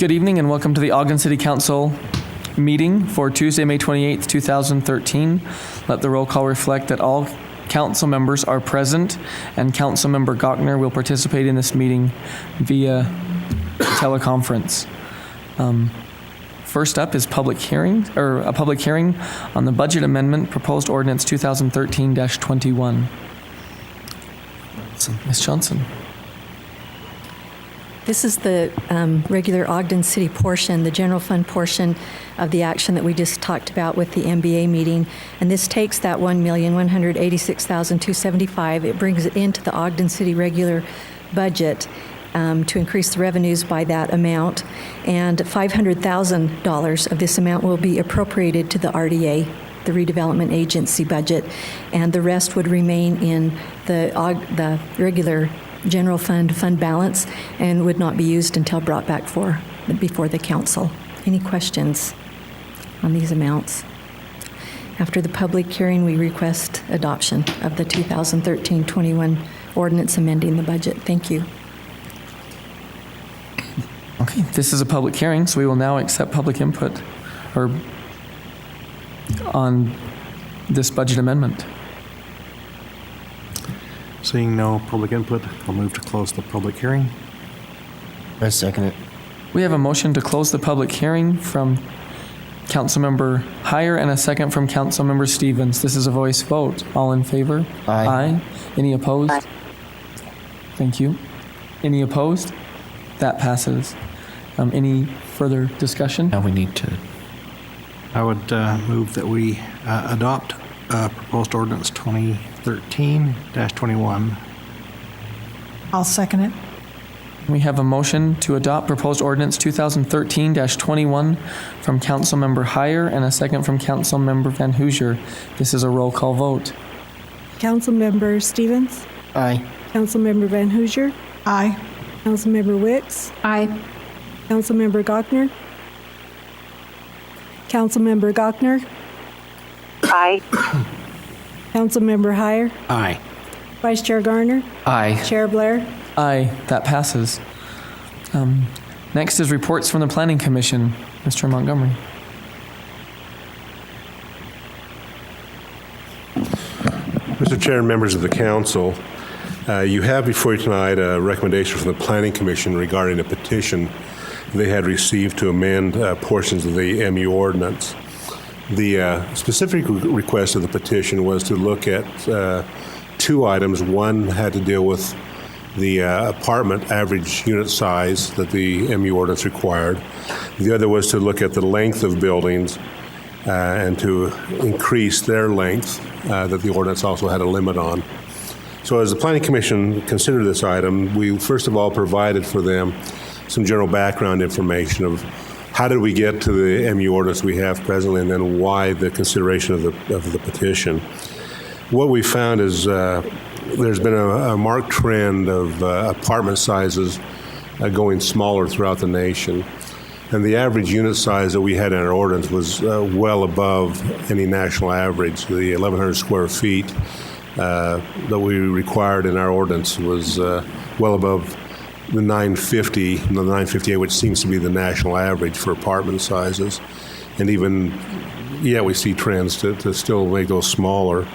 Good evening and welcome to the Ogden City Council meeting for Tuesday, May 28th, 2013. Let the roll call reflect that all council members are present and Councilmember Gochner will participate in this meeting via teleconference. First up is a public hearing on the budget amendment proposed ordinance 2013-21. Ms. Johnson. This is the regular Ogden City portion, the general fund portion of the action that we just talked about with the MBA meeting. And this takes that $1,186,275. It brings it into the Ogden City regular budget to increase the revenues by that amount. And $500,000 of this amount will be appropriated to the RDA, the redevelopment agency budget, and the rest would remain in the regular general fund balance and would not be used until brought back before the council. Any questions on these amounts? After the public hearing, we request adoption of the 2013-21 ordinance amending the budget. Thank you. Okay, this is a public hearing, so we will now accept public input on this budget amendment. Seeing no public input, I'll move to close the public hearing. I second it. We have a motion to close the public hearing from Councilmember Heyer and a second from Councilmember Stevens. This is a voice vote. All in favor? Aye. Any opposed? Aye. Thank you. Any opposed? That passes. Any further discussion? Now we need to. I would move that we adopt proposed ordinance 2013-21. I'll second it. We have a motion to adopt proposed ordinance 2013-21 from Councilmember Heyer and a second from Councilmember Van Hoosier. This is a roll call vote. Councilmember Stevens? Aye. Councilmember Van Hoosier? Aye. Councilmember Wicks? Aye. Councilmember Gochner? Councilmember Gochner? Aye. Councilmember Heyer? Aye. Vice Chair Garner? Aye. Chair Blair? Aye, that passes. Next is reports from the Planning Commission. Mr. Montgomery. Mr. Chair and members of the council, you have before you tonight a recommendation from the Planning Commission regarding a petition they had received to amend portions of the MU ordinance. The specific request of the petition was to look at two items. One had to deal with the apartment average unit size that the MU ordinance required. The other was to look at the length of buildings and to increase their length that the ordinance also had a limit on. So as the Planning Commission considered this item, we first of all provided for them some general background information of how did we get to the MU ordinance we have presently, and then why the consideration of the petition. What we found is there's been a marked trend of apartment sizes going smaller throughout the nation. And the average unit size that we had in our ordinance was well above any national average. The 1,100 square feet that we required in our ordinance was well above the 958, which seems to be the national average for apartment sizes. And even, we see trends to still make those smaller.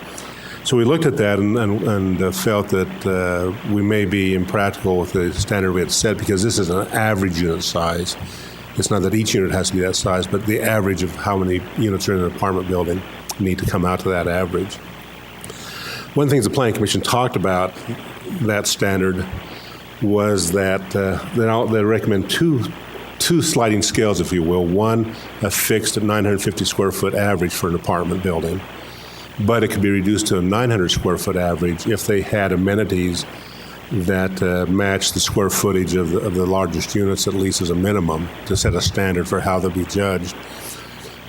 So we looked at that and felt that we may be impractical with the standard we had set, because this is an average unit size. It's not that each unit has to be that size, but the average of how many units are in an apartment building need to come out to that average. One of the things the Planning Commission talked about that standard was that they recommend two sliding scales, if you will. One, a fixed 950 square foot average for an apartment building, but it could be reduced to a 900 square foot average if they had amenities that match the square footage of the largest units, at least as a minimum, to set a standard for how they'll be judged.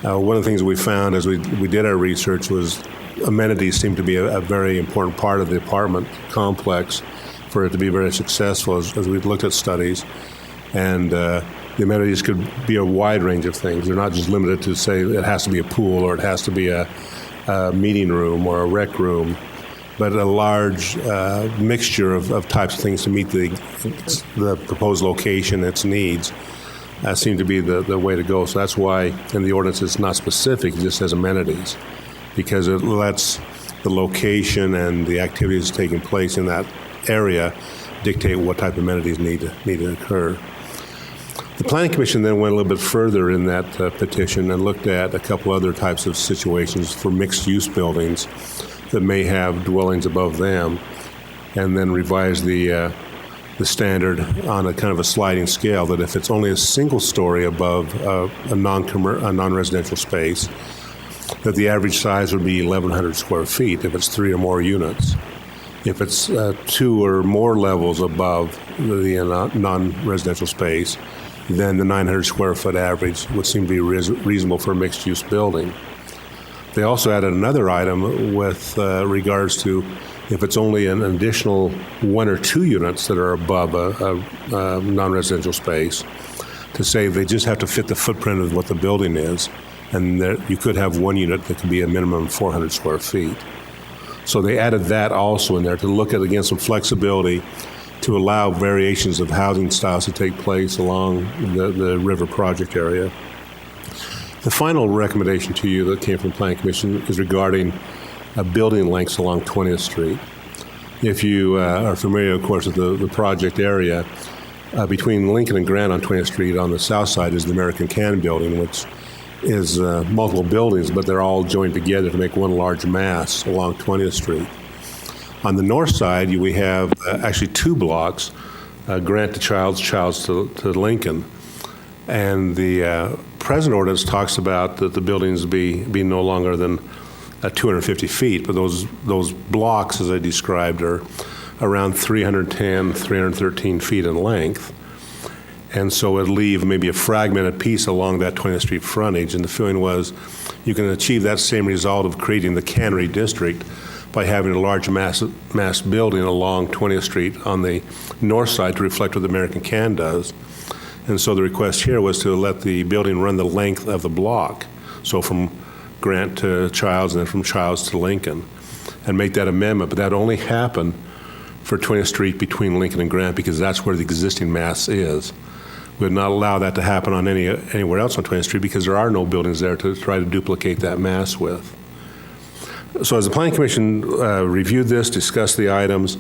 One of the things we found as we did our research was amenities seem to be a very important part of the apartment complex for it to be very successful, as we've looked at studies. And the amenities could be a wide range of things. They're not just limited to, say, it has to be a pool or it has to be a meeting room or a rec room, but a large mixture of types of things to meet the proposed location, its needs. seem to be the way to go. So that's why in the ordinance it's not specific, it just says amenities, because it lets the location and the activities taking place in that area dictate what type of amenities need to occur. The Planning Commission then went a little bit further in that petition and looked at a couple other types of situations for mixed-use buildings that may have dwellings above them, and then revised the standard on a kind of a sliding scale, that if it's only a single story above a non-residential space, that the average size would be 1,100 square feet if it's 3 or more units. If it's 2 or more levels above the non-residential space, then the 900 square foot average would seem to be reasonable for a mixed-use building. They also added another item with regards to if it's only an additional 1 or 2 units that are above a non-residential space, to say they just have to fit the footprint of what the building is, and you could have 1 unit that could be a minimum of 400 square feet. So they added that also in there to look at, again, some flexibility to allow variations of housing styles to take place along the river project area. The final recommendation to you that came from Planning Commission is regarding building lengths along 20th Street. If you are familiar, of course, with the project area, between Lincoln and Grant on 20th Street on the south side is the American Can building, which is multiple buildings, but they're all joined together to make one large mass along 20th Street. On the north side, we have actually 2 blocks, Grant to Childs, Childs to Lincoln. And the present ordinance talks about that the buildings be no longer than 250 feet, but those blocks, as I described, are around 310, 313 feet in length. And so it'd leave maybe a fragmented piece along that 20th Street frontage. And the feeling was you can achieve that same result of creating the cannery district by having a large mass building along 20th Street on the north side to reflect what the American Can does. And so the request here was to let the building run the length of the block, so from Grant to Childs and then from Childs to Lincoln, and make that amendment. But that only happened for 20th Street between Lincoln and Grant because that's where the existing mass is. We would not allow that to happen on anywhere else on 20th Street because there are no buildings there to try to duplicate that mass with. So as the Planning Commission reviewed this, discussed the items,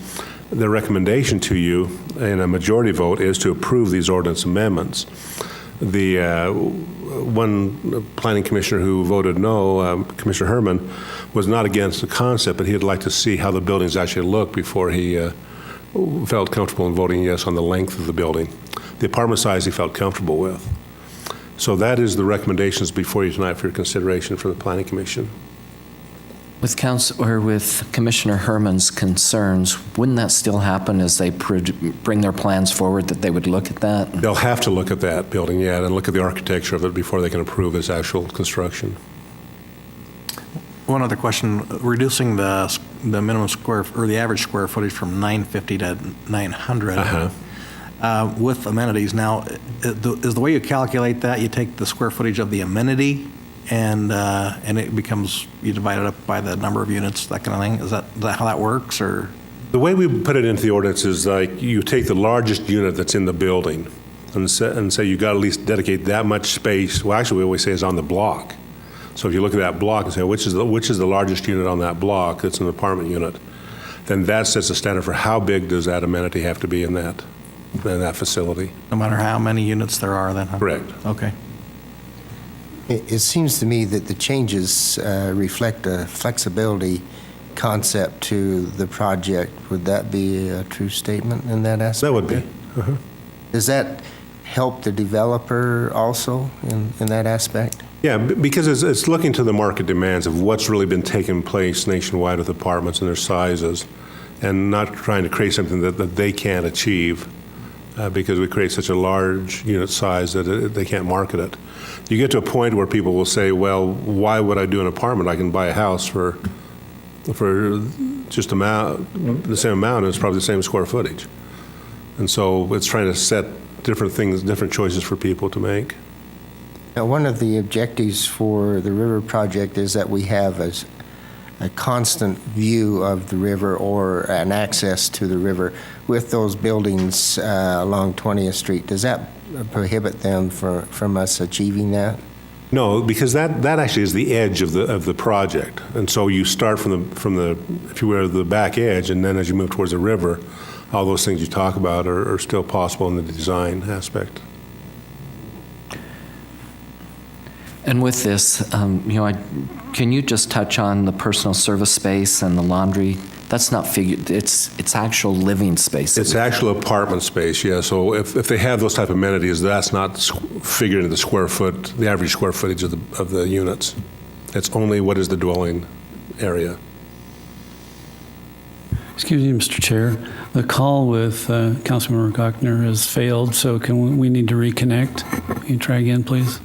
the recommendation to you in a majority vote is to approve these ordinance amendments. The one planning commissioner who voted no, Commissioner Herman, was not against the concept, but he'd like to see how the buildings actually look before he felt comfortable in voting yes on the length of the building. The apartment size he felt comfortable with. So that is the recommendations before you tonight for your consideration for the Planning Commission. With Commissioner Herman's concerns, wouldn't that still happen as they bring their plans forward, that they would look at that? They'll have to look at that building, yeah, and look at the architecture of it before they can approve its actual construction. One other question, reducing the minimum square, or the average square footage from 950 to 900 with amenities. Now, is the way you calculate that, you take the square footage of the amenity and it becomes, you divide it up by the number of units, that kind of thing? Is that how that works, or? The way we put it into the ordinance is like you take the largest unit that's in the building and say you got to at least dedicate that much space. Well, actually, we always say is on the block. So if you look at that block and say, which is the largest unit on that block that's an apartment unit, then that sets the standard for how big does that amenity have to be in that facility. No matter how many units there are then? Huh? Correct. Okay. It seems to me that the changes reflect a flexibility concept to the project. Would that be a true statement in that aspect? That would be. Does that help the developer also in that aspect? Yeah, because it's looking to the market demands of what's really been taking place nationwide with apartments and their sizes, and not trying to create something that they can't achieve because we create such a large unit size that they can't market it. You get to a point where people will say, well, why would I do an apartment? I can buy a house for just the same amount, and it's probably the same square footage. And so it's trying to set different things, different choices for people to make. Now, one of the objectives for the river project is that we have a constant view of the river or an access to the river with those buildings along 20th Street. Does that prohibit them from us achieving that? No, because that actually is the edge of the project. And so you start from the if you were the back edge, and then as you move towards the river, all those things you talk about are still possible in the design aspect. And with this, can you just touch on the personal service space and the laundry? That's not figured, it's actual living space. It's actual apartment space, yeah. So if they have those type of amenities, that's not figured into the average square footage of the units. It's only what is the dwelling area. Excuse me, Mr. Chair. The call with Councilmember Gochner has failed, so we need to reconnect? Can you try again, please?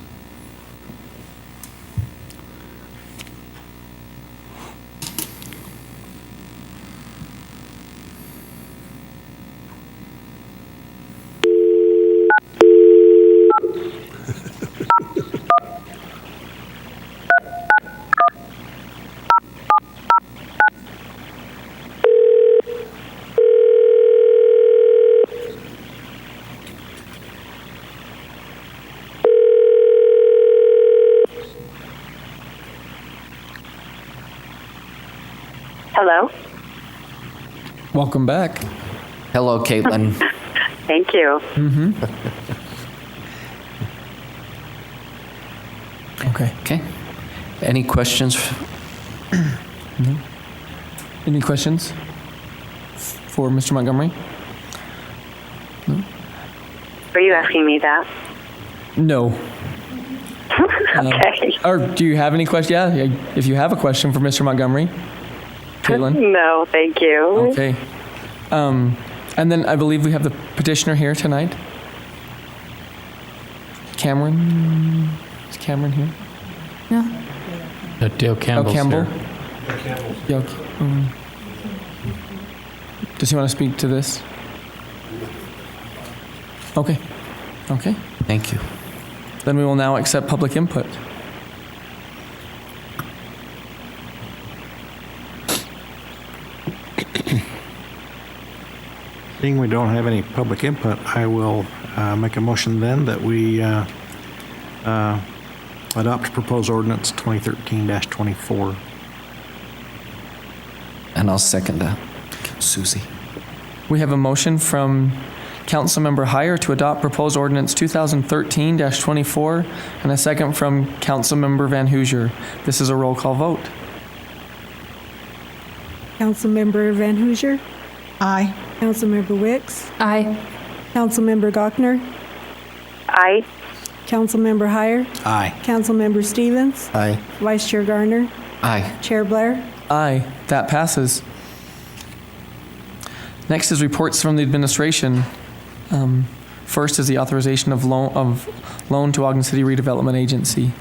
Hello? Welcome back. Hello, Caitlin. Thank you. Okay. Okay. Any questions? Any questions for Mr. Montgomery? Were you asking me that? No. Okay. Or do you have any questions? Yeah, if you have a question for Mr. Montgomery, Caitlin. No, thank you. Okay. And then I believe we have the petitioner here tonight. Cameron? Is Cameron here? Dale Campbell's Campbell? here. Yeah. Does he want to speak to this? Okay. Okay. Thank you. Then we will now accept public input. Seeing we don't have any public input, I will make a motion then that we adopt proposed ordinance 2013-24. And I'll second that. Susie. We have a motion from Councilmember Heyer to adopt proposed ordinance 2013-24 and a second from Councilmember Van Hoosier. This is a roll call vote. Councilmember Van Hoosier? Aye. Councilmember Wicks? Aye. Councilmember Gochner? Aye. Councilmember Heyer? Aye. Councilmember Stevens? Aye. Vice Chair Garner? Aye. Chair Blair? Aye, that passes. Next is reports from the administration. First is the authorization of loan to Ogden City Redevelopment Agency.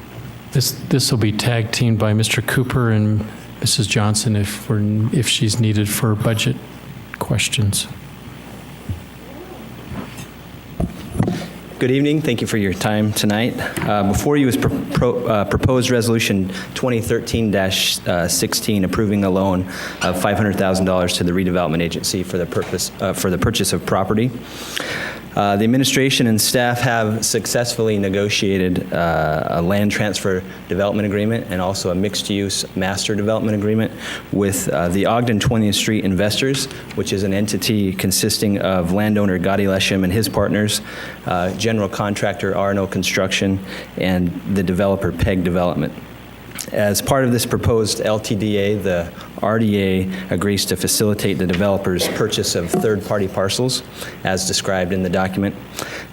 This will be tag teamed by Mr. Cooper and Mrs. Johnson if she's needed for budget questions. Good evening. Thank you for your time tonight. Before you is proposed resolution 2013-16 approving a loan of $500,000 to the redevelopment agency for the purchase of property. The administration and staff have successfully negotiated a land transfer development agreement and also a mixed-use master development agreement with the Ogden 20th Street Investors, which is an entity consisting of landowner Gotti Lesham and his partners, general contractor R&O Construction, and the developer PEG Development. As part of this proposed LTDA, the RDA agrees to facilitate the developer's purchase of third-party parcels, as described in the document.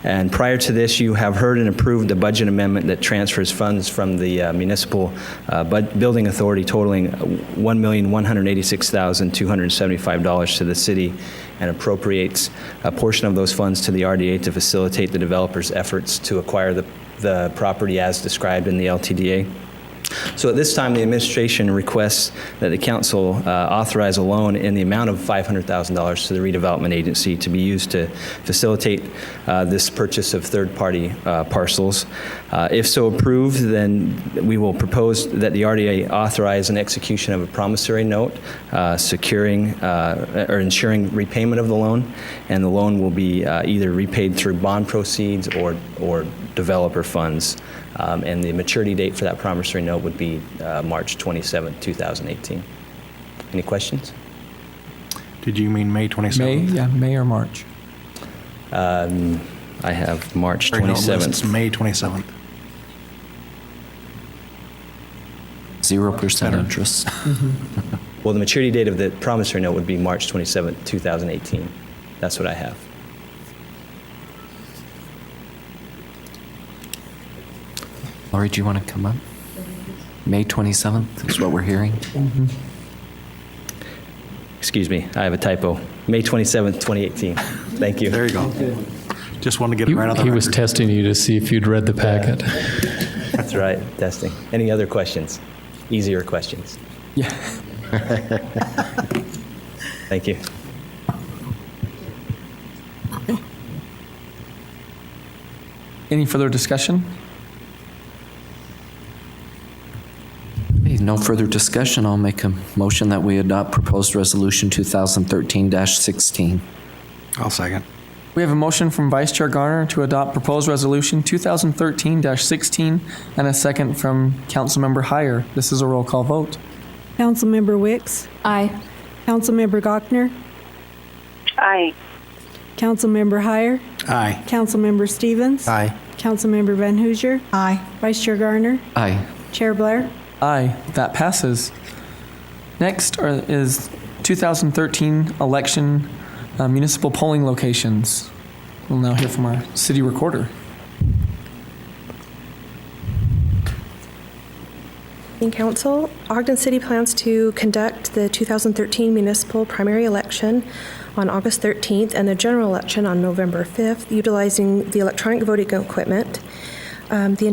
And prior to this, you have heard and approved the budget amendment that transfers funds from the municipal building authority totaling $1,186,275 to the city and appropriates a portion of those funds to the RDA to facilitate the developer's efforts to acquire the property as described in the LTDA. So at this time, the administration requests that the council authorize a loan in the amount of $500,000 to the redevelopment agency to be used to facilitate this purchase of third-party parcels. If so approved, then we will propose that the RDA authorize an execution of a promissory note securing or ensuring repayment of the loan, and the loan will be either repaid through bond proceeds or developer funds. And the maturity date for that promissory note would be March 27, 2018. Any questions? Did you mean May 27th? May, yeah, May or March. I have March Sorry, no, 27th. It's May 27th. 0% Better. interest. Well, the maturity date of the promissory note would be March 27, 2018. That's what I have. Laurie, do you want to come up? May 27th is what we're hearing. Excuse me, I have a typo. May 27, 2018. Thank you. There you go. Just wanted to get it right on the He was record. testing you to see if you'd read the packet. That's right, testing. Any other questions? Easier questions? Yeah. Thank you. Any further discussion? Okay, no further discussion. I'll make a motion that we adopt proposed resolution 2013-16. I'll second. We have a motion from Vice Chair Garner to adopt proposed resolution 2013-16 and a second from Councilmember Heyer. This is a roll call vote. Councilmember Wicks? Aye. Councilmember Gochner? Aye. Councilmember Heyer? Aye. Councilmember Stevens? Aye. Councilmember Van Hoosier? Aye. Vice Chair Garner? Aye. Chair Blair? Aye, that passes. Next is 2013 election municipal polling locations. We'll now hear from our city recorder. In Council, Ogden City plans to conduct the 2013 municipal primary election on August 13th and the general election on November 5th, utilizing the electronic voting equipment. The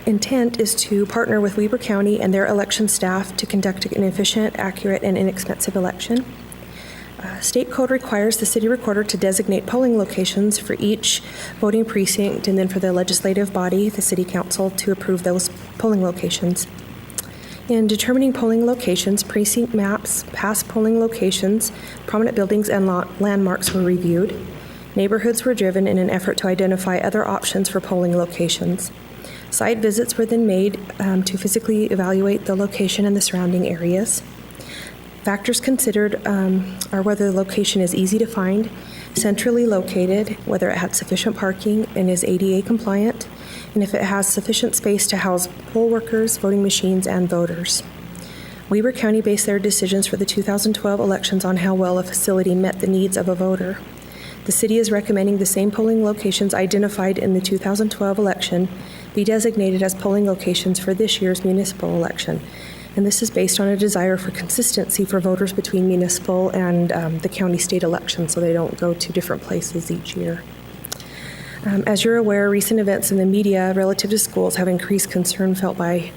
intent is to partner with Weber County and their election staff to conduct an efficient, accurate, and inexpensive election. State code requires the city recorder to designate polling locations for each voting precinct and then for the legislative body, the city council, to approve those polling locations. In determining polling locations, precinct maps, past polling locations, prominent buildings, and landmarks were reviewed. Neighborhoods were driven in an effort to identify other options for polling locations. Site visits were then made to physically evaluate the location and the surrounding areas. Factors considered are whether the location is easy to find, centrally located, whether it had sufficient parking and is ADA compliant, and if it has sufficient space to house poll workers, voting machines, and voters. Weber County based their decisions for the 2012 elections on how well a facility met the needs of a voter. The city is recommending the same polling locations identified in the 2012 election be designated as polling locations for this year's municipal election. And this is based on a desire for consistency for voters between municipal and the county-state election, so they don't go to different places each year. As you're aware, recent events in the media relative to schools have increased concern felt by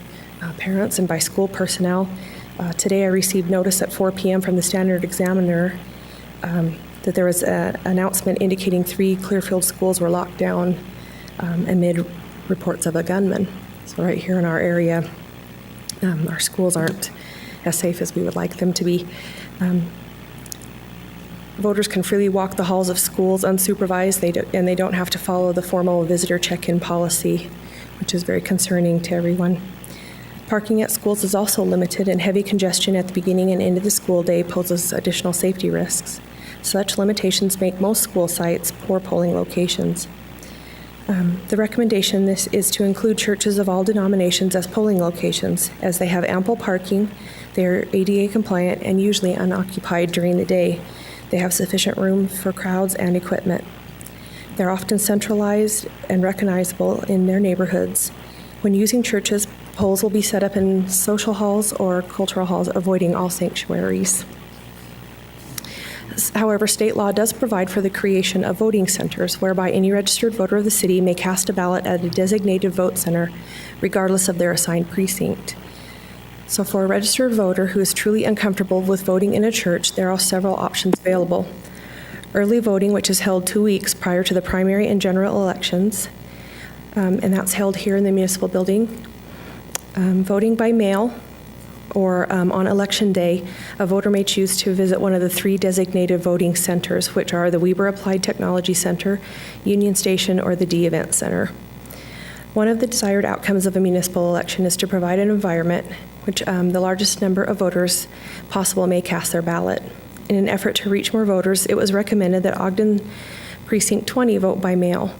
parents and by school personnel. Today I received notice at 4 p.m. from the Standard Examiner that there was an announcement indicating 3 Clearfield schools were locked down amid reports of a gunman. So right here in our area, our schools aren't as safe as we would like them to be. Voters can freely walk the halls of schools unsupervised, and they don't have to follow the formal visitor check-in policy, which is very concerning to everyone. Parking at schools is also limited, and heavy congestion at the beginning and end of the school day poses additional safety risks. Such limitations make most school sites poor polling locations. The recommendation is to include churches of all denominations as polling locations, as they have ample parking, they're ADA compliant, and usually unoccupied during the day. They have sufficient room for crowds and equipment. They're often centralized and recognizable in their neighborhoods. When using churches, polls will be set up in social halls or cultural halls, avoiding all sanctuaries. However, state law does provide for the creation of voting centers whereby any registered voter of the city may cast a ballot at a designated vote center regardless of their assigned precinct. So for a registered voter who is truly uncomfortable with voting in a church, there are several options available. Early voting, which is held 2 weeks prior to the primary and general elections, and that's held here in the municipal building. Voting by mail, or on election day, a voter may choose to visit one of the 3 designated voting centers, which are the Weber Applied Technology Center, Union Station, or the D Event Center. One of the desired outcomes of a municipal election is to provide an environment which the largest number of voters possible may cast their ballot. In an effort to reach more voters, it was recommended that Ogden Precinct 20 vote by mail.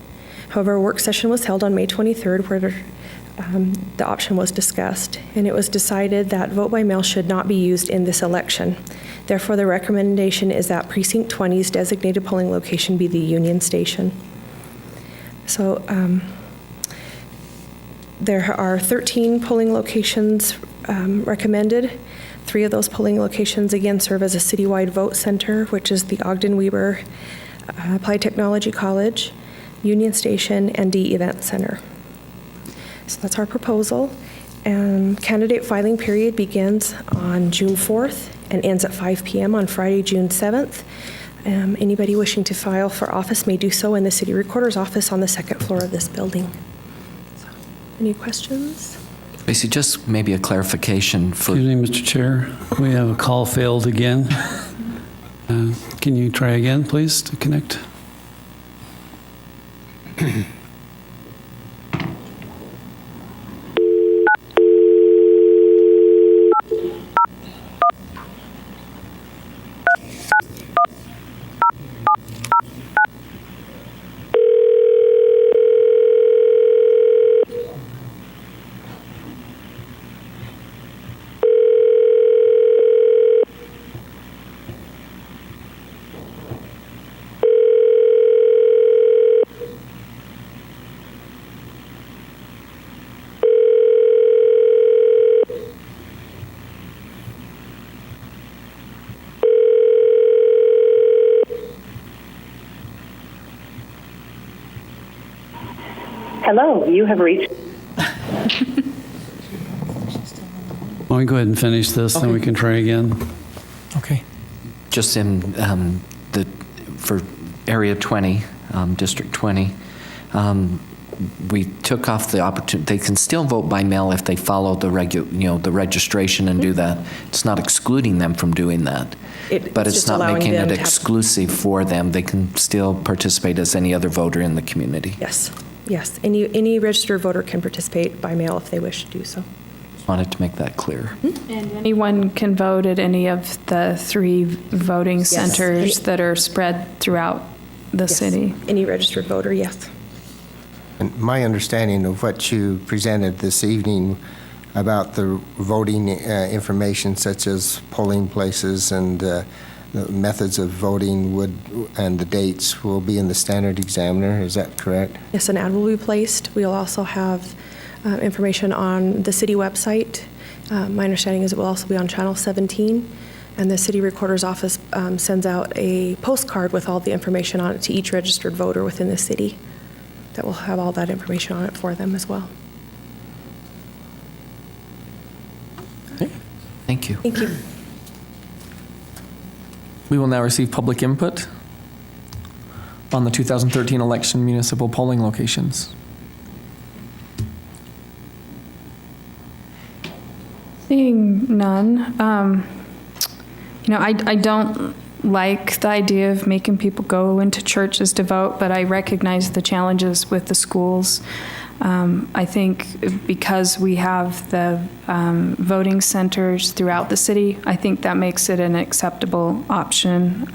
However, a work session was held on May 23rd where the option was discussed, and it was decided that vote by mail should not be used in this election. Therefore, the recommendation is that Precinct 20's designated polling location be the Union Station. So there are 13 polling locations recommended. 3 of those polling locations again serve as a citywide vote center, which is the Ogden Weber Applied Technology College, Union Station, and D Event Center. So that's our proposal. And candidate filing period begins on June 4th and ends at 5 p.m. on Friday, June 7th. Anybody wishing to file for office may do so in the city recorder's office on the 2nd floor of this building. So, any questions? Tracy, just maybe a clarification for... Excuse me, Mr. Chair. We have a call failed again. Can you try again, please, to connect? Hello, you have reached. Why don't we go ahead and finish this, then we can try again. Okay. Just in for Area 20, District 20, we took off the opportunity. They can still vote by mail if they follow the the registration and do that. It's not excluding them from doing that, but it's just not allowing making them it to have- exclusive for them. They can still participate as any other voter in the community. Yes, yes. Any registered voter can participate by mail if they wish to do so. Wanted to make that clear. And anyone can vote at any of the 3 voting centers that are spread throughout the city. Any registered voter, yes. And my understanding of what you presented this evening about the voting information such as polling places and the methods of voting and the dates will be in the Standard Examiner, is that correct? Yes, an ad will be placed. We'll also have information on the city website. My understanding is it will also be on Channel 17, and the city recorder's office sends out a postcard with all the information on it to each registered voter within the city that will have all that information on it for them as well. Thank you. Thank you. We will now receive public input on the 2013 election municipal polling locations. Seeing none, I don't like the idea of making people go into churches to vote, but I recognize the challenges with the schools. I think because we have the voting centers throughout the city, I think that makes it an acceptable option,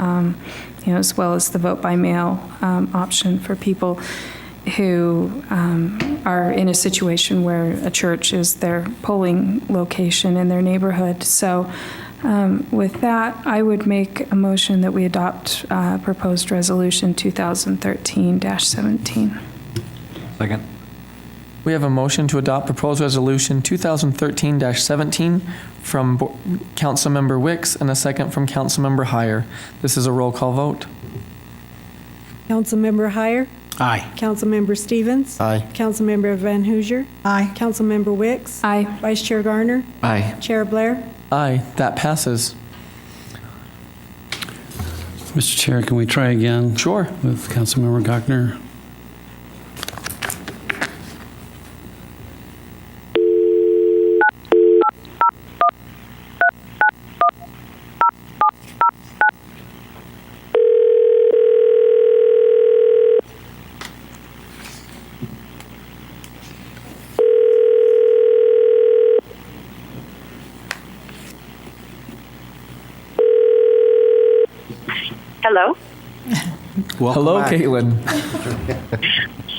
as well as the vote by mail option for people who are in a situation where a church is their polling location in their neighborhood. So with that, I would make a motion that we adopt proposed resolution 2013-17. Second. We have a motion to adopt proposed resolution 2013-17 from Councilmember Wicks and a second from Councilmember Heyer. This is a roll call vote. Councilmember Heyer. Aye. Councilmember Stevens. Aye. Councilmember Van Hoosier. Aye. Councilmember Wicks. Aye. Vice Chair Garner. Aye. Chair Blair. Aye, that passes. Mr. Chair, can we try again? Sure. With Councilmember Gochner? Hello? Welcome Hello, back. Caitlin.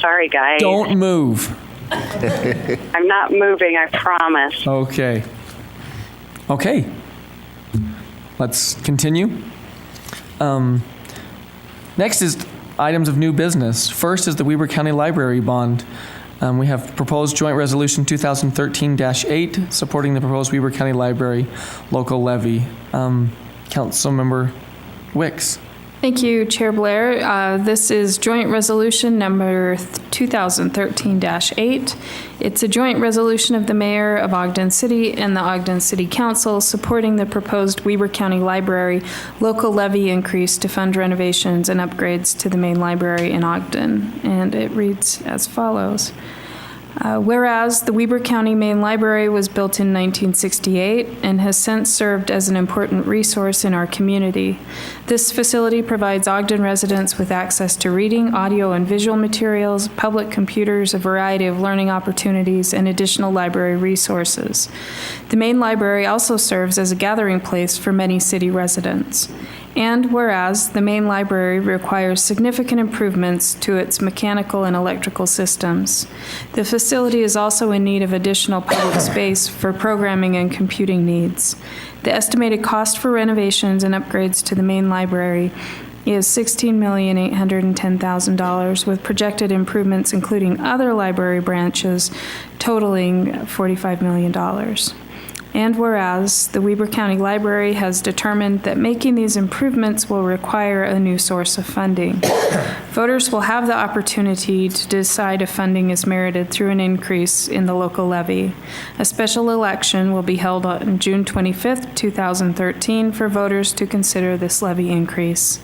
Sorry, guys. Don't move. I'm not moving, I promise. Okay. Okay. Let's continue. Next is items of new business. First is the Weber County Library bond. We have proposed joint resolution 2013-8 supporting the proposed Weber County Library local levy. Councilmember Wicks. Thank you, Chair Blair. This is joint resolution number 2013-8. It's a joint resolution of the Mayor of Ogden City and the Ogden City Council supporting the proposed Weber County Library local levy increase to fund renovations and upgrades to the main library in Ogden. And it reads as follows. Whereas the Weber County Main Library was built in 1968 and has since served as an important resource in our community. This facility provides Ogden residents with access to reading, audio, and visual materials, public computers, a variety of learning opportunities, and additional library resources. The main library also serves as a gathering place for many city residents. And whereas the main library requires significant improvements to its mechanical and electrical systems. The facility is also in need of additional public space for programming and computing needs. The estimated cost for renovations and upgrades to the main library is $16,810,000, with projected improvements including other library branches totaling $45 million. And whereas the Weber County Library has determined that making these improvements will require a new source of funding. Voters will have the opportunity to decide if funding is merited through an increase in the local levy. A special election will be held on June 25th, 2013 for voters to consider this levy increase.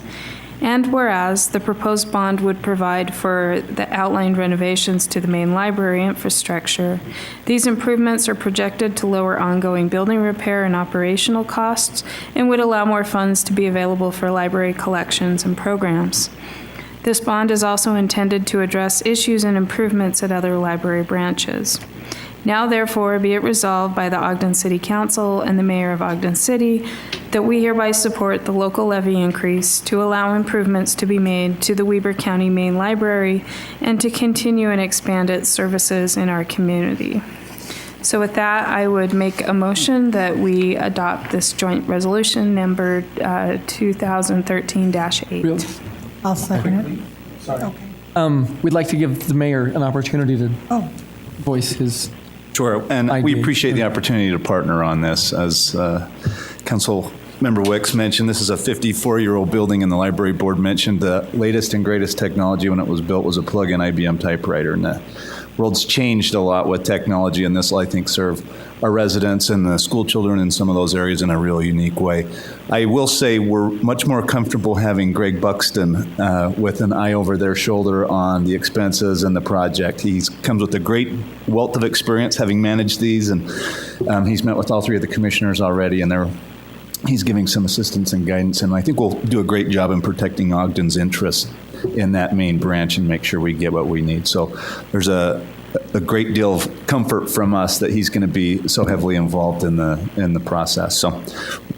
And whereas the proposed bond would provide for the outlined renovations to the main library infrastructure, these improvements are projected to lower ongoing building repair and operational costs and would allow more funds to be available for library collections and programs. This bond is also intended to address issues and improvements at other library branches. Now, therefore, be it resolved by the Ogden City Council and the Mayor of Ogden City that we hereby support the local levy increase to allow improvements to be made to the Weber County Main Library and to continue and expand its services in our community. So with that, I would make a motion that we adopt this joint resolution number 2013-8. I'll second it. We'd like to give the mayor an opportunity to voice his. Sure, and we idea. appreciate the opportunity to partner on this. As Councilmember Wicks mentioned, this is a 54-year-old building, and the library board mentioned the latest and greatest technology when it was built was a plug-in IBM typewriter, and the world's changed a lot with technology, and this will, I think, serve our residents and the school children in some of those areas in a real unique way. I will say we're much more comfortable having Greg Buxton with an eye over their shoulder on the expenses and the project. He comes with a great wealth of experience having managed these, and he's met with all three of the commissioners already, and he's giving some assistance and guidance, and I think we'll do a great job in protecting Ogden's interests in that main branch and make sure we get what we need. So there's a great deal of comfort from us that he's going to be so heavily involved in the process. So,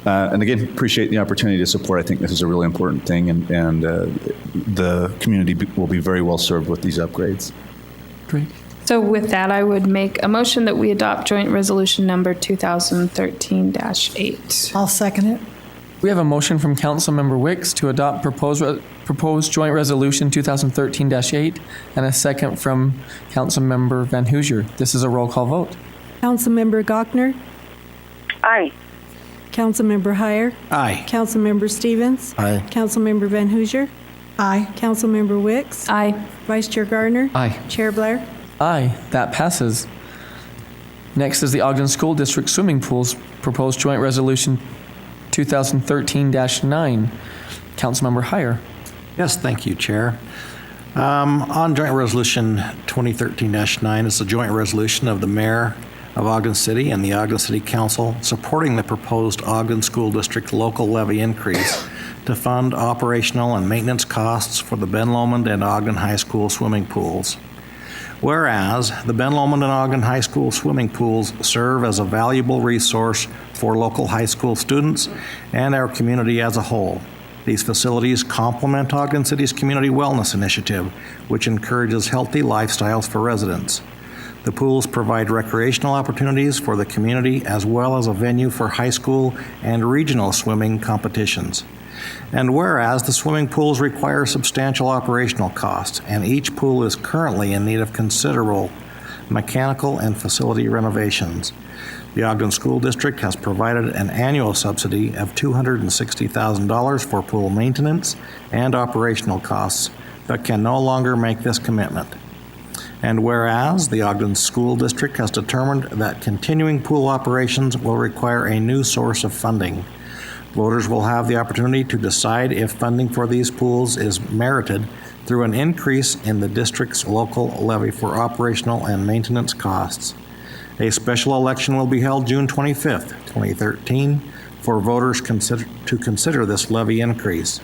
and again, appreciate the opportunity to support. I think this is a really important thing, and the community will be very well served with these upgrades. Great. So with that, I would make a motion that we adopt joint resolution number 2013-8. I'll second it. We have a motion from Councilmember Wicks to adopt proposed joint resolution 2013-8 and a second from Councilmember Van Hoosier. This is a roll call vote. Councilmember Gochner, Aye. Councilmember Heyer, Aye. Councilmember Stevens, Aye. Councilmember Van Hoosier, Aye. Councilmember Wicks, Aye. Vice Chair Gardner, Aye. Chair Blair. Aye, that passes. Next is the Ogden School District Swimming Pools Proposed Joint Resolution 2013-9. Councilmember Heyer. Yes, thank you, Chair. On Joint Resolution 2013-9, it's a joint resolution of the Mayor of Ogden City and the Ogden City Council supporting the proposed Ogden School District local levy increase to fund operational and maintenance costs for the Ben Lomond and Ogden High School swimming pools. Whereas the Ben Lomond and Ogden High School swimming pools serve as a valuable resource for local high school students and our community as a whole. These facilities complement Ogden City's community wellness initiative, which encourages healthy lifestyles for residents. The pools provide recreational opportunities for the community as well as a venue for high school and regional swimming competitions. And whereas the swimming pools require substantial operational costs, and each pool is currently in need of considerable mechanical and facility renovations, the Ogden School District has provided an annual subsidy of $260,000 for pool maintenance and operational costs, but can no longer make this commitment. And whereas the Ogden School District has determined that continuing pool operations will require a new source of funding, voters will have the opportunity to decide if funding for these pools is merited through an increase in the district's local levy for operational and maintenance costs. A special election will be held June 25th, 2013, for voters to consider this levy increase.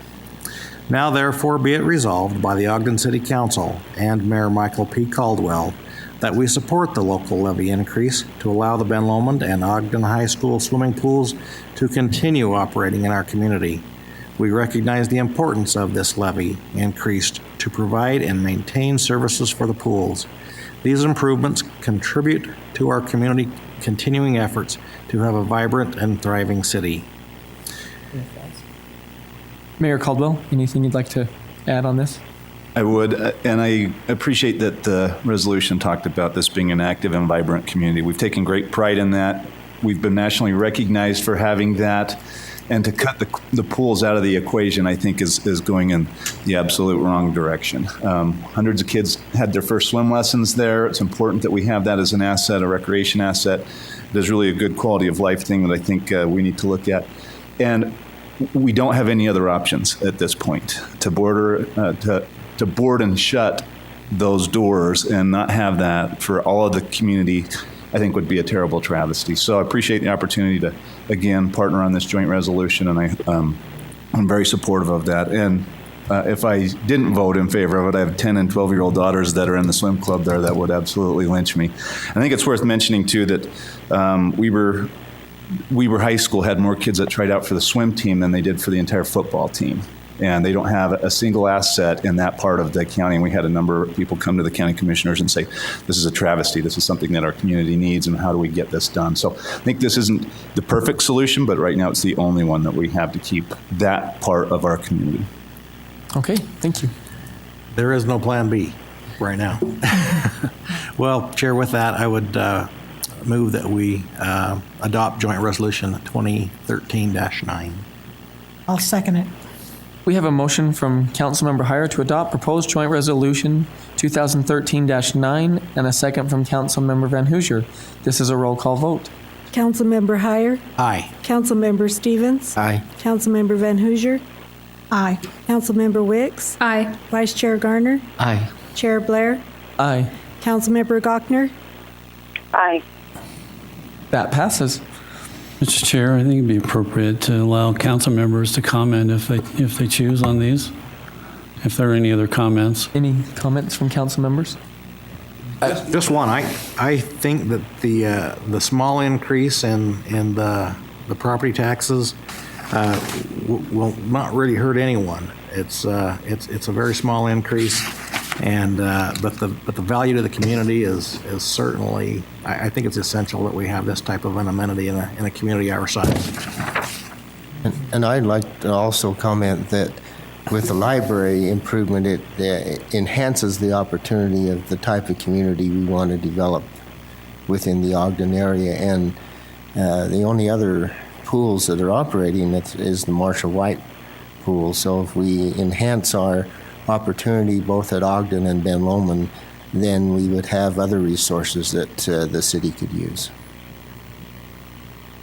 Now therefore be it resolved by the Ogden City Council and Mayor Michael P. Caldwell that we support the local levy increase to allow the Ben Lomond and Ogden High School swimming pools to continue operating in our community. We recognize the importance of this levy increase to provide and maintain services for the pools. These improvements contribute to our community continuing efforts to have a vibrant and thriving city. Mayor Caldwell, anything you'd like to add on this? I would, and I appreciate that the resolution talked about this being an active and vibrant community. We've taken great pride in that. We've been nationally recognized for having that. And to cut the pools out of the equation, I think, is going in the absolute wrong direction. Hundreds of kids had their first swim lessons there. It's important that we have that as an asset, a recreation asset. There's really a good quality of life thing that I think we need to look at. And we don't have any other options at this point. To board and shut those doors and not have that for all of the community, I think would be a terrible travesty. So I appreciate the opportunity to, again, partner on this joint resolution, and I'm very supportive of that. And if I didn't vote in favor of it, I have 10 and 12-year-old daughters that are in the swim club there that would absolutely lynch me. I think it's worth mentioning, too, that Weber High School had more kids that tried out for the swim team than they did for the entire football team. And they don't have a single asset in that part of the county. And we had a number of people come to the county commissioners and say, this is a travesty. This is something that our community needs, and how do we get this done? So I think this isn't the perfect solution, but right now it's the only one that we have to keep that part of our community. Okay, thank you. There is no plan B right now. Well, Chair, with that, I would move that we adopt Joint Resolution 2013-9. I'll second it. We have a motion from Councilmember Heyer to adopt proposed joint resolution 2013-9 and a second from Councilmember Van Hoosier. This is a roll call vote. Councilmember Heyer, Aye. Councilmember Stevens, Aye. Councilmember Van Hoosier, Aye. Councilmember Wicks, Aye. Vice Chair Gardner, Aye. Chair Blair, Aye, Councilmember Gochner, Aye. that passes. Mr. Chair, I think it'd be appropriate to allow council members to comment if they choose on these, if there are any other comments. Any comments from council members? Just one. I think that the small increase in the property taxes will not really hurt anyone. It's a very small increase, and but the value to the community is certainly. I think it's essential that we have this type of an amenity in a community our size. And I'd like to also comment that with the library improvement, it enhances the opportunity of the type of community we want to develop within the Ogden area. And the only other pools that are operating is the Marshall White pool. So if we enhance our opportunity both at Ogden and Ben Lomond, then we would have other resources that the city could use.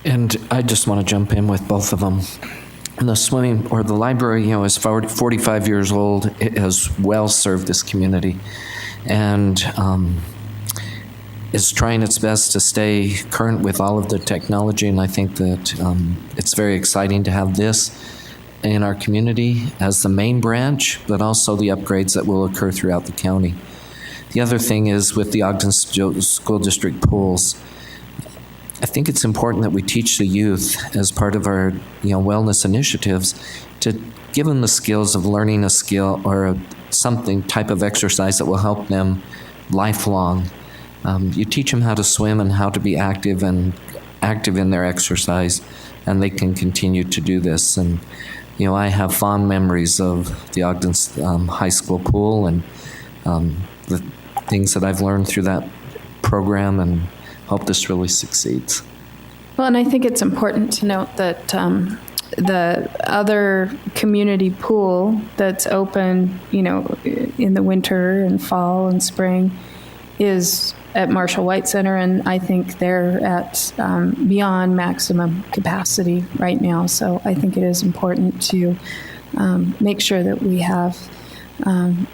And I just want to jump in with both of them. The swimming, or the library, is 45 years old. It has well served this community, and is trying its best to stay current with all of the technology. And I think that it's very exciting to have this in our community as the main branch, but also the upgrades that will occur throughout the county. The other thing is with the Ogden School District pools, I think it's important that we teach the youth as part of our wellness initiatives to give them the skills of learning a skill or something type of exercise that will help them lifelong. You teach them how to swim and how to be active in their exercise, and they can continue to do this. And I have fond memories of the Ogden High School pool and the things that I've learned through that program, and hope this really succeeds. Well, and I think it's important to note that the other community pool that's open, in the winter and fall and spring is at Marshall White Center, and I think they're at beyond maximum capacity right now. So I think it is important to make sure that we have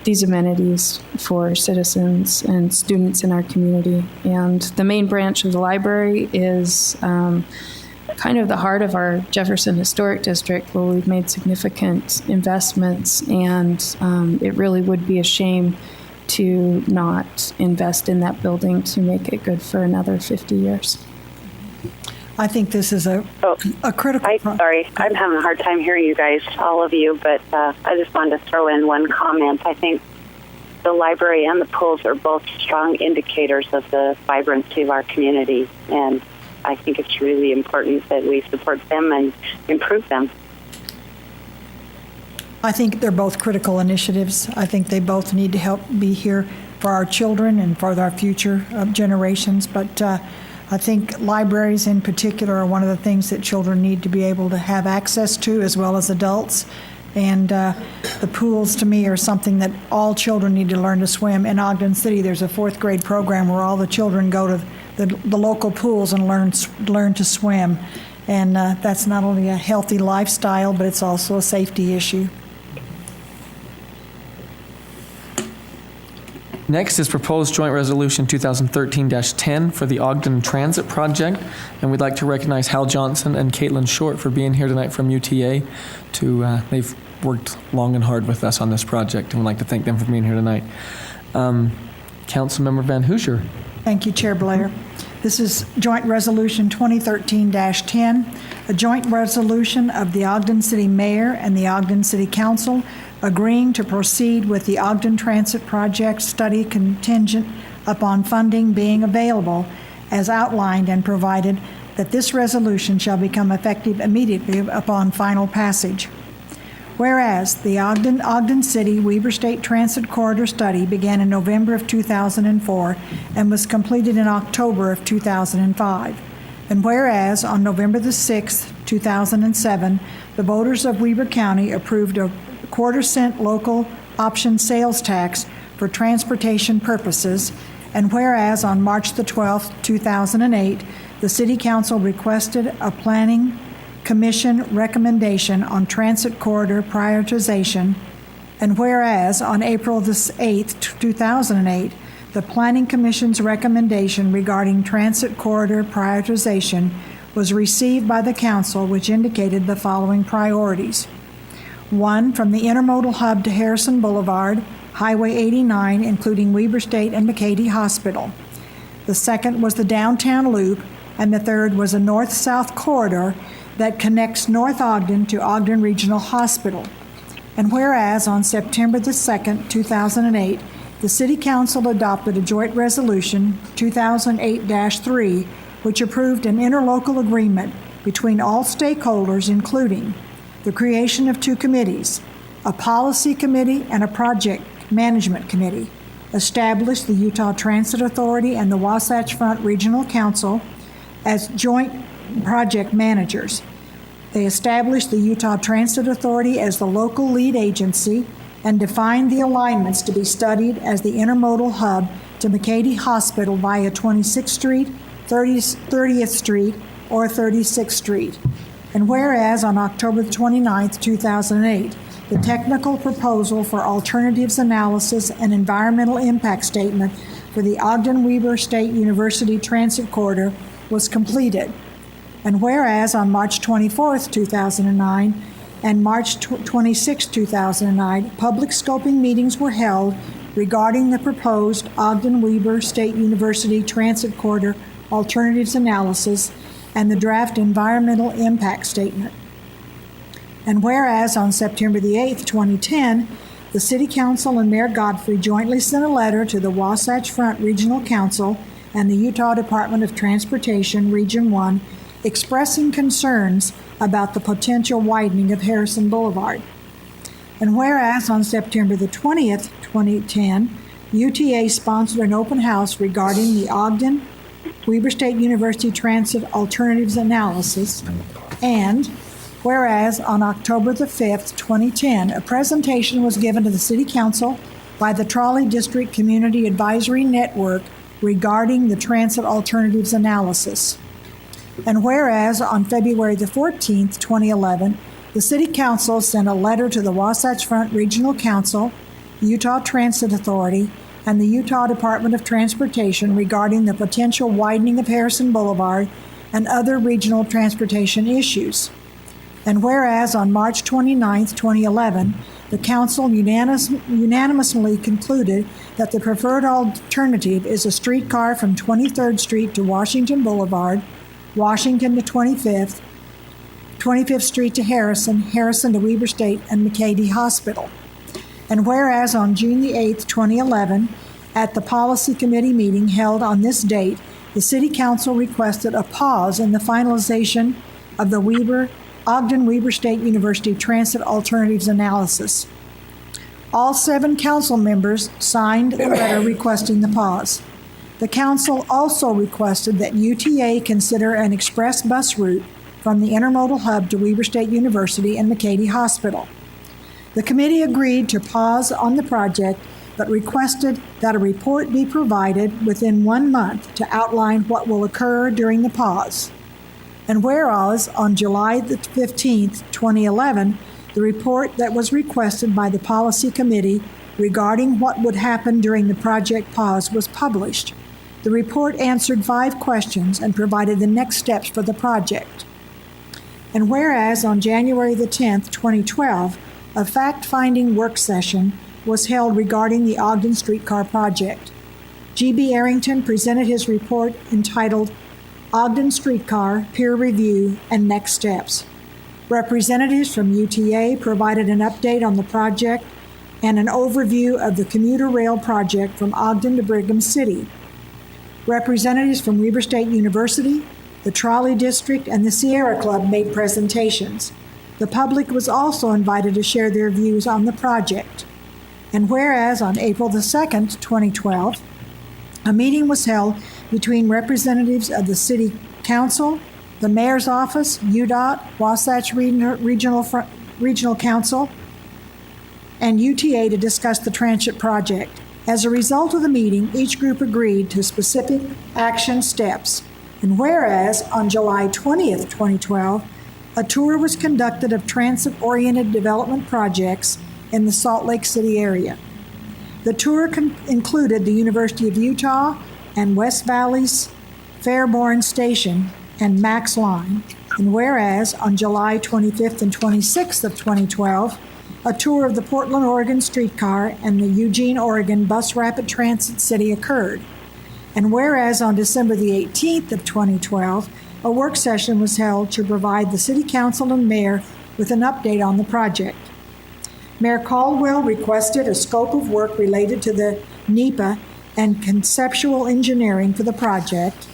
these amenities for citizens and students in our community. And the main branch of the library is kind of the heart of our Jefferson Historic District, where we've made significant investments, and it really would be a shame to not invest in that building to make it good for another 50 years. I think this is a critical... Sorry, I'm having a hard time hearing you guys, all of you, but I just wanted to throw in one comment. I think the library and the pools are both strong indicators of the vibrancy of our community, and I think it's really important that we support them and improve them. I think they're both critical initiatives. I think they both need to help be here for our children and for our future generations, but I think libraries in particular are one of the things that children need to be able to have access to, as well as adults. And the pools, to me, are something that all children need to learn to swim. In Ogden City, there's a 4th grade program where all the children go to the local pools and learn to swim. And that's not only a healthy lifestyle, but it's also a safety issue. Next is proposed joint resolution 2013-10 for the Ogden Transit Project, and we'd like to recognize Hal Johnson and Caitlin Short for being here tonight from UTA. They've worked long and hard with us on this project, and we'd like to thank them for being here tonight. Councilmember Van Hoosier. Thank you, Chair Blair. This is Joint Resolution 2013-10, a joint resolution of the Ogden City Mayor and the Ogden City Council agreeing to proceed with the Ogden Transit Project study contingent upon funding being available as outlined, and provided that this resolution shall become effective immediately upon final passage. Whereas the Ogden City Weber State Transit Corridor study began in November of 2004 and was completed in October of 2005. And whereas on November the 6th, 2007, the voters of Weber County approved a 1/4-cent local option sales tax for transportation purposes, and whereas on March the 12th, 2008, the City Council requested a Planning Commission recommendation on transit corridor prioritization, and whereas on April the 8th, 2008, the Planning Commission's recommendation regarding transit corridor prioritization was received by the Council, which indicated the following priorities. 1, from the intermodal hub to Harrison Boulevard, Highway 89, including Weber State and McCady Hospital. The second was the downtown loop, and the third was a north-south corridor that connects North Ogden to Ogden Regional Hospital. And whereas on September the 2nd, 2008, the City Council adopted a joint resolution, 2008-3, which approved an interlocal agreement between all stakeholders, including the creation of 2 committees, a policy committee and a project management committee, establish the Utah Transit Authority and the Wasatch Front Regional Council as joint project managers. They established the Utah Transit Authority as the local lead agency and defined the alignments to be studied as the intermodal hub to McCady Hospital via 26th Street, 30th Street, or 36th Street. And whereas on October 29, 2008, the technical proposal for alternatives analysis and environmental impact statement for the Ogden-Weber State University Transit Corridor was completed. And whereas on March 24, 2009, and March 26, 2009, public scoping meetings were held regarding the proposed Ogden-Weber State University Transit Corridor alternatives analysis and the draft environmental impact statement. And whereas on September the 8th, 2010, the City Council and Mayor Godfrey jointly sent a letter to the Wasatch Front Regional Council and the Utah Department of Transportation, Region 1, expressing concerns about the potential widening of Harrison Boulevard. And whereas on September the 20th, 2010, UTA sponsored an open house regarding the Ogden-Weber State University Transit Alternatives Analysis, and whereas on October the 5th, 2010, a presentation was given to the City Council by the Trolley District Community Advisory Network regarding the transit alternatives analysis. And whereas on February the 14th, 2011, the City Council sent a letter to the Wasatch Front Regional Council, Utah Transit Authority, and the Utah Department of Transportation regarding the potential widening of Harrison Boulevard and other regional transportation issues. And whereas on March 29, 2011, the Council unanimously concluded that the preferred alternative is a streetcar from 23rd Street to Washington Boulevard, Washington to 25th Street to Harrison, Harrison to Weber State, and McCady Hospital. And whereas on June the 8th, 2011, at the Policy Committee meeting held on this date, the City Council requested a pause in the finalization of the Ogden-Weber State University Transit Alternatives Analysis. All 7 council members signed the letter requesting the pause. The council also requested that UTA consider an express bus route from the intermodal hub to Weber State University and McCady Hospital. The committee agreed to pause on the project, but requested that a report be provided within 1 month to outline what will occur during the pause. And whereas on July the 15th, 2011, the report that was requested by the Policy Committee regarding what would happen during the project pause was published. The report answered 5 questions and provided the next steps for the project. And whereas on January the 10th, 2012, a fact-finding work session was held regarding the Ogden Streetcar project. G.B. Arrington presented his report entitled Ogden Streetcar, Peer Review, and Next Steps. Representatives from UTA provided an update on the project and an overview of the commuter rail project from Ogden to Brigham City. Representatives from Weber State University, the Trolley District, and the Sierra Club made presentations. The public was also invited to share their views on the project. And whereas on April the 2nd, 2012, a meeting was held between representatives of the City Council, the Mayor's Office, UDOT, Wasatch Regional Council, and UTA to discuss the transit project. As a result of the meeting, each group agreed to specific action steps. And whereas on July 20th, 2012, a tour was conducted of transit-oriented development projects in the Salt Lake City area. The tour included the University of Utah and West Valley's Fairborn Station and Max Line. And whereas on July 25th and 26th of 2012, a tour of the Portland, Oregon streetcar and the Eugene, Oregon bus rapid transit city occurred. And whereas on December the 18th of 2012, a work session was held to provide the City Council and Mayor with an update on the project. Mayor Caldwell requested a scope of work related to the NEPA and conceptual engineering for the project.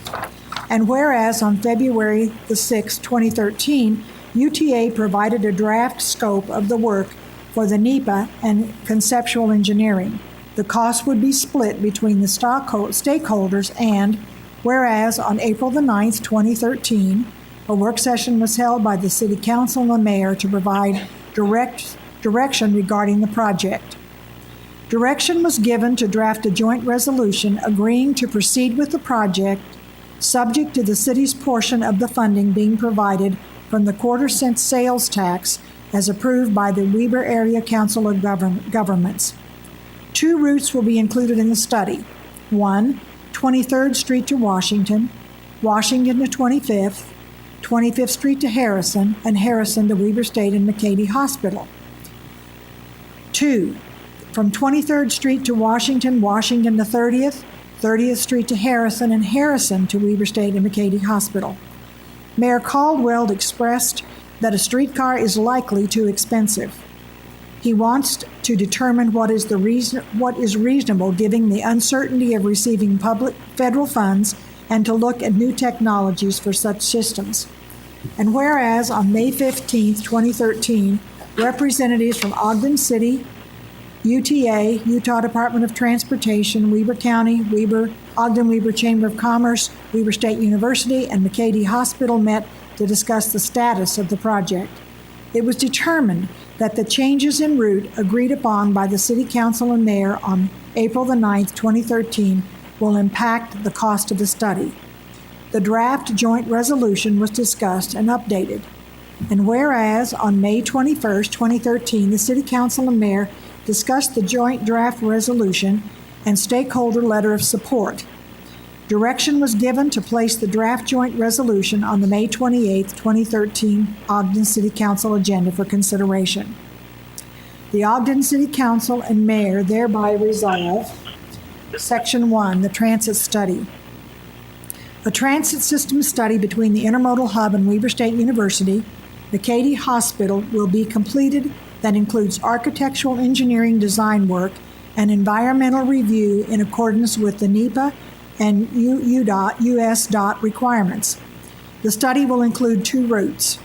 And whereas on February the 6th, 2013, UTA provided a draft scope of the work for the NEPA and conceptual engineering. The cost would be split between the stakeholders, and whereas on April the 9th, 2013, a work session was held by the City Council and the Mayor to provide direction regarding the project. Direction was given to draft a joint resolution agreeing to proceed with the project, subject to the city's portion of the funding being provided from the quarter-cent sales tax as approved by the Weber Area Council of Governments. 2 routes will be included in the study. 1, 23rd Street to Washington, Washington to 25th, 25th Street to Harrison, and Harrison to Weber State and McCady Hospital. 2, from 23rd Street to Washington, Washington to 30th, 30th Street to Harrison, and Harrison to Weber State and McCady Hospital. Mayor Caldwell expressed that a streetcar is likely too expensive. He wants to determine what is reasonable given the uncertainty of receiving federal funds and to look at new technologies for such systems. And whereas on May 15, 2013, representatives from Ogden City, UTA, Utah Department of Transportation, Weber County, Ogden-Weber Chamber of Commerce, Weber State University, and McCady Hospital met to discuss the status of the project. It was determined that the changes en route agreed upon by the City Council and Mayor on April the 9th, 2013, will impact the cost of the study. The draft joint resolution was discussed and updated. And whereas on May 21st, 2013, the City Council and Mayor discussed the joint draft resolution and stakeholder letter of support. Direction was given to place the draft joint resolution on the May 28, 2013 Ogden City Council agenda for consideration. The Ogden City Council and Mayor thereby resolve Section 1, the transit study. A transit system study between the Intermodal Hub and Weber State University, McCady Hospital, will be completed that includes architectural engineering design work and environmental review in accordance with the NEPA and USDOT requirements. The study will include 2 routes,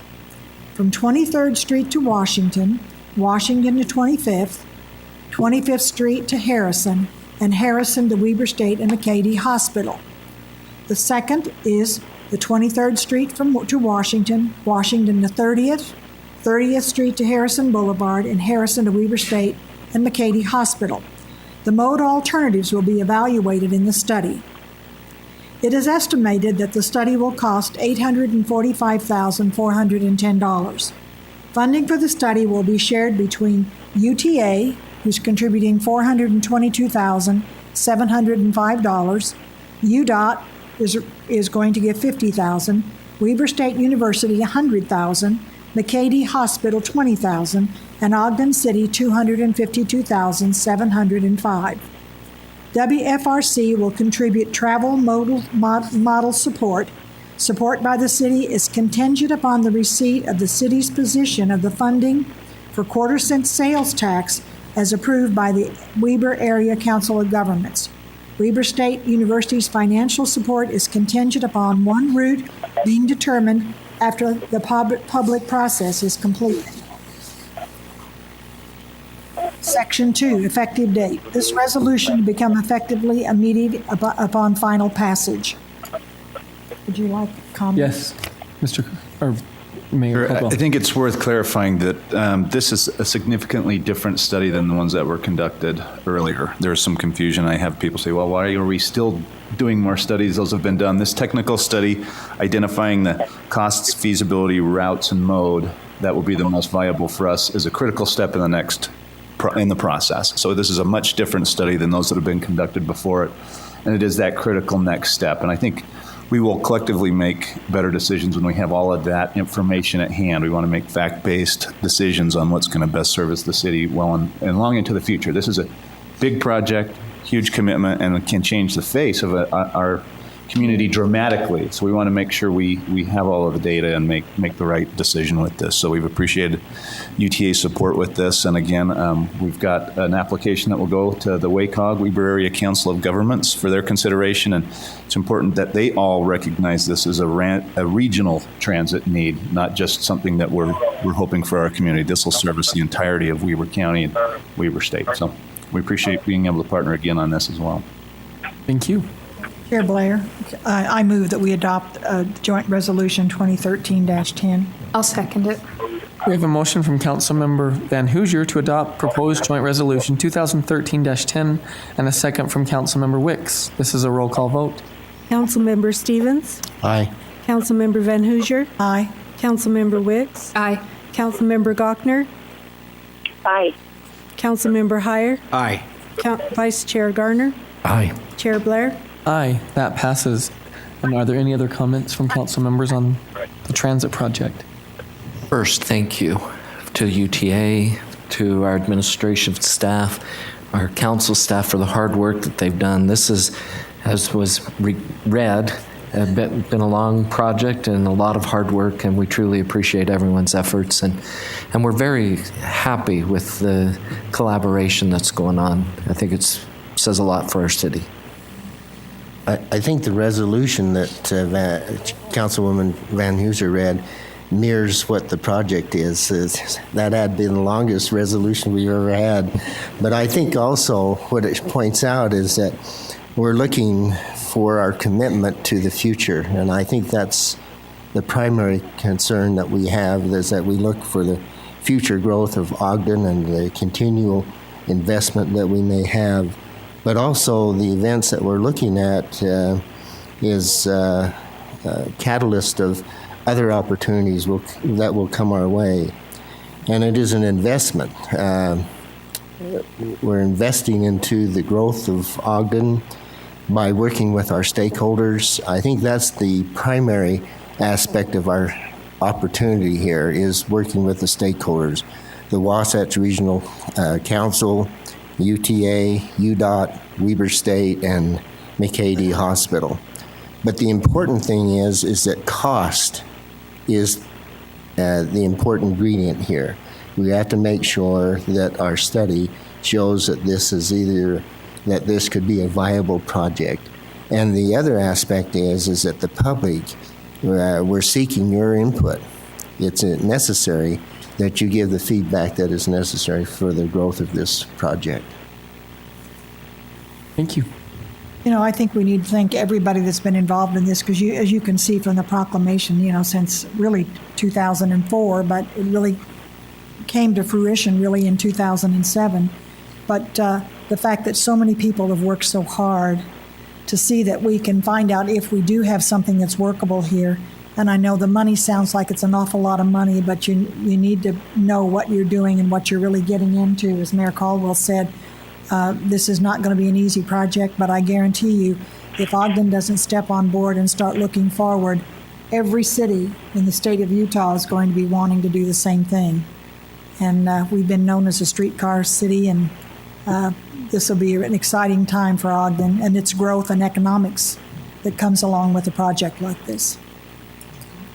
from 23rd Street to Washington, Washington to 25th, 25th Street to Harrison, and Harrison to Weber State and McCady Hospital. The second is the 23rd Street to Washington, Washington to 30th, 30th Street to Harrison Boulevard, and Harrison to Weber State and McCady Hospital. The mode alternatives will be evaluated in the study. It is estimated that the study will cost $845,410. Funding for the study will be shared between UTA, who's contributing $422,705. UDOT is going to give $50,000. Weber State University $100,000. McCady Hospital $20,000, and Ogden City $252,705. WFRC will contribute travel model support. Support by the city is contingent upon the receipt of the city's position of the funding for quarter-cent sales tax as approved by the Weber Area Council of Governments. Weber State University's financial support is contingent upon 1 route being determined after the public process is completed. Section 2, effective date. This resolution to become effectively immediate upon final passage. Would you like to comment? Yes, Mayor Caldwell. I think it's worth clarifying that this is a significantly different study than the ones that were conducted earlier. There's some confusion. I have people say, well, why are we still doing more studies? Those have been done. This technical study identifying the costs, feasibility, routes, and mode that will be the most viable for us is a critical step in the process. So this is a much different study than those that have been conducted before it, and it is that critical next step. And I think we will collectively make better decisions when we have all of that information at hand. We want to make fact-based decisions on what's going to best service the city well and long into the future. This is a big project, huge commitment, and it can change the face of our community dramatically. So we want to make sure we have all of the data and make the right decision with this. So we've appreciated UTA's support with this. And again, we've got an application that will go to the WACOG, Weber Area Council of Governments, for their consideration. And it's important that they all recognize this as a regional transit need, not just something that we're hoping for our community. This will service the entirety of Weber County and Weber State. So we appreciate being able to partner again on this as well. Thank you. Chair Blair, I move that we adopt Joint Resolution 2013-10. I'll second it. We have a motion from Councilmember Van Hoosier to adopt proposed joint resolution 2013-10 and a second from Councilmember Wicks. This is a roll call vote. Councilmember Stevens? Aye. Councilmember Van Hoosier? Aye. Councilmember Wicks? Aye. Councilmember Gochner? Aye. Councilmember Heyer? Aye. Vice Chair Garner? Aye. Chair Blair? Aye, that passes. And are there any other comments from council members on the transit project? First, thank you to UTA, to our administration staff, our council staff for the hard work that they've done. This is, as was read, been a long project and a lot of hard work, and we truly appreciate everyone's efforts. And we're very happy with the collaboration that's going on. I think it says a lot for our city. I think the resolution that Councilwoman Van Hoosier read mirrors what the project is. That had been the longest resolution we've ever had. But I think also what it points out is that we're looking for our commitment to the future. And I think that's the primary concern that we have, is that we look for the future growth of Ogden and the continual investment that we may have. But also the events that we're looking at is a catalyst of other opportunities that will come our way. And it is an investment. We're investing into the growth of Ogden by working with our stakeholders. I think that's the primary aspect of our opportunity here, is working with the stakeholders. The Wasatch Regional Council, UTA, UDOT, Weber State, and McKay-Dee Hospital. But the important thing is that cost is the important ingredient here. We have to make sure that our study shows that this could be a viable project. And the other aspect is that the public, we're seeking your input. It's necessary that you give the feedback that is necessary for the growth of this project. Thank you. You know, I think we need to thank everybody that's been involved in this, because as you can see from the proclamation, since really 2004, but it really came to fruition really in 2007. But the fact that so many people have worked so hard to see that we can find out if we do have something that's workable here. And I know the money sounds like it's an awful lot of money, but you need to know what you're doing and what you're really getting into. As Mayor Caldwell said, this is not going to be an easy project, but I guarantee you, if Ogden doesn't step on board and start looking forward, every city in the state of Utah is going to be wanting to do the same thing. And we've been known as a streetcar city, and this will be an exciting time for Ogden and its growth and economics that comes along with a project like this.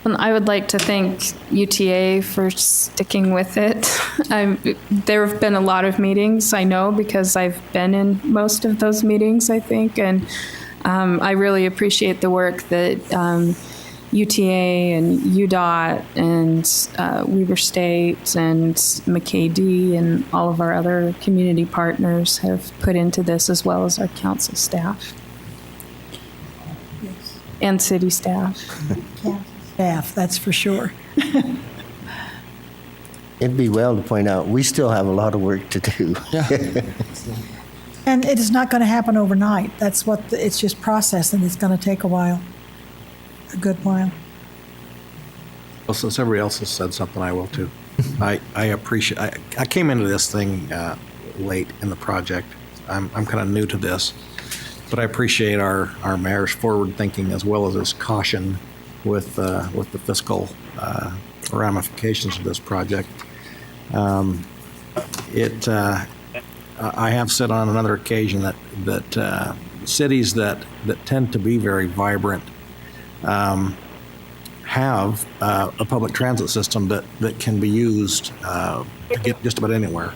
And I would like to thank UTA for sticking with it. There have been a lot of meetings, I know, because I've been in most of those meetings, I think, and I really appreciate the work that UTA and UDOT and Weber State and McKay-Dee and all of our other community partners have put into this, as well as our council staff. Yes. And city staff. Staff, that's for sure. It'd be well to point out, we still have a lot of work to do. Yeah. And it is not going to happen overnight. That's it's just process, and it's going to take a while, a good while. Well, since everybody else has said something, I will too. I appreciate. I came into this thing late in the project. I'm kind of new to this, but I appreciate our mayor's forward thinking as well as his caution with the fiscal ramifications of this project. I have said on another occasion that cities that tend to be very vibrant have a public transit system that can be used to get just about anywhere.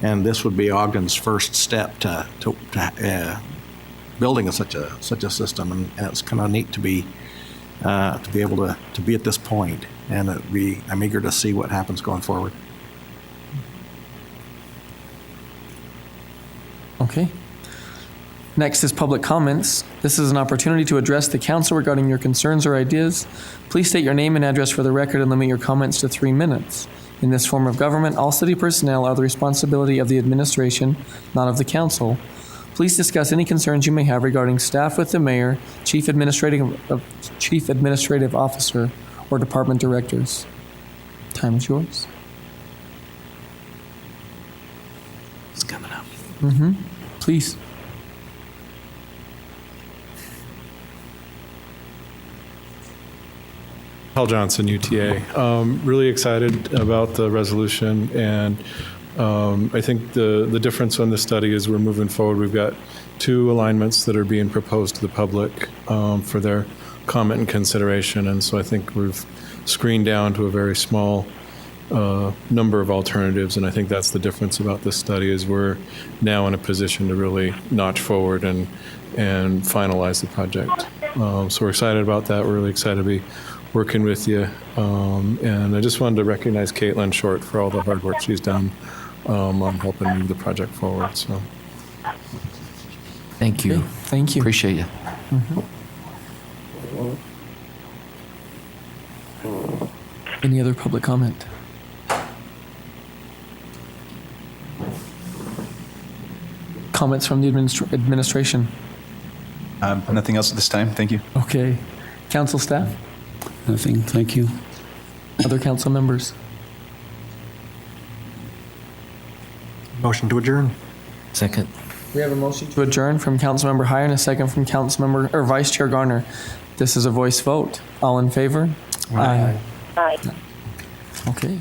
And this would be Ogden's first step to building such a system, and it's kind of neat to be able to be at this point, and I'm eager to see what happens going forward. Okay. Next is public comments. This is an opportunity to address the council regarding your concerns or ideas. Please state your name and address for the record and limit your comments to 3 minutes. In this form of government, all city personnel are the responsibility of the administration, not of the council. Please discuss any concerns you may have regarding staff with the mayor, chief administrative officer, or department directors. Time is yours. It's coming up. Please. Paul Johnson, UTA. Really excited about the resolution, and I think the difference on this study is we're moving forward. We've got 2 alignments that are being proposed to the public for their comment and consideration, and so I think we've screened down to a very small number of alternatives, and I think that's the difference about this study is we're now in a position to really notch forward and finalize the project. So we're excited about that. We're really excited to be working with you, and I just wanted to recognize Caitlin Short for all the hard work she's done on helping move the project forward. So, Thank you. Thank you. Appreciate you. Any other public comment? Comments from the administration? Nothing else at this time. Thank you. Okay. Council staff? Nothing. Thank you. Other council members? Motion to adjourn. Second. We have a motion to adjourn from Councilmember Heyer and a second from Vice Chair Garner. This is a voice vote. All in favor? Aye. Aye. Okay.